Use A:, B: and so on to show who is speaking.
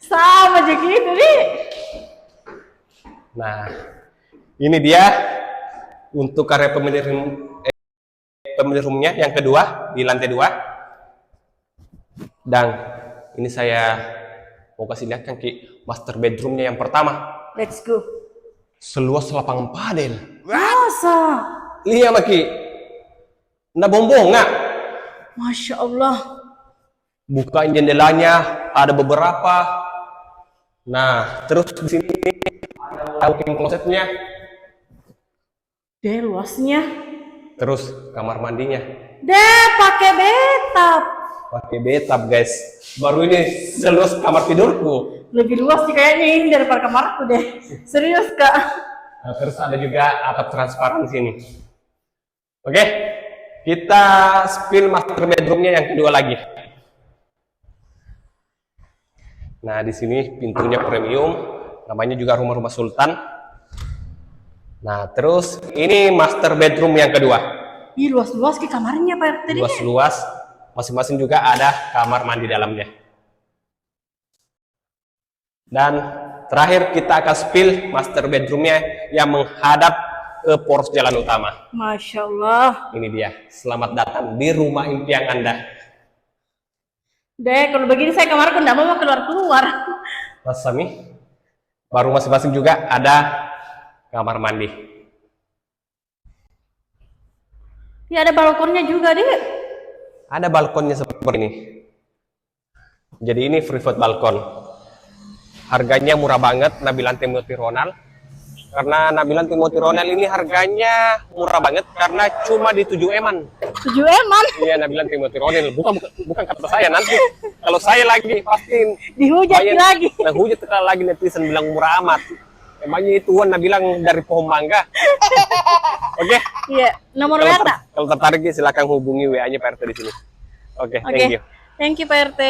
A: Sama aja gitu nih.
B: Nah, ini dia untuk area pemilik roomnya yang kedua di lantai 2. Dan ini saya mau kasih lihat kan Ki, master bedroomnya yang pertama.
A: Let's go.
B: Seluas lapangan padel.
A: Masa?
B: Lihat Maki. Nah bombong nggak?
A: Masya Allah.
B: Bukain jendelanya, ada beberapa. Nah, terus di sini ada walk-in closetnya.
A: Deh luasnya.
B: Terus kamar mandinya.
A: Deh pakai bathtub.
B: Pakai bathtub guys. Baru ini seluas kamar tidurku.
A: Lebih luas sih kayaknya ini daripada kamarku deh. Serius kak.
B: Nah, terus ada juga atap transparan sini. Oke, kita spill master bedroomnya yang kedua lagi. Nah, di sini pintunya premium, namanya juga rumah-rumah sultan. Nah, terus ini master bedroom yang kedua.
A: Ih luas-luas ke kamarnya Pak RT deh.
B: Luas-luas, masing-masing juga ada kamar mandi dalamnya. Dan terakhir kita akan spill master bedroomnya yang menghadap ke poros jalan utama.
A: Masya Allah.
B: Ini dia, selamat datang di rumah impian Anda.
A: Deh kalau begini saya kamarku nggak mau keluar-keluar.
B: Mas Sami, baru masing-masing juga ada kamar mandi.
A: Ya ada balkonnya juga deh.
B: Ada balkonnya seperti ini. Jadi ini private balkon. Harganya murah banget, Nabilan Timothy Ronald. Karena Nabilan Timothy Ronald ini harganya murah banget karena cuma di 7 eman.
A: 7 eman.
B: Iya, Nabilan Timothy Ronald. Bukan kata saya, nanti kalau saya lagi pasti
A: Dihujat lagi.
B: Nah, hujat lagi netizen bilang murah amat. Emangnya itu Wan bilang dari pohon mangga. Oke.
A: Iya, nomor WA.
B: Kalau tertarik silakan hubungi WA-nya Pak RT di sini. Oke, thank you.
A: Thank you Pak RT.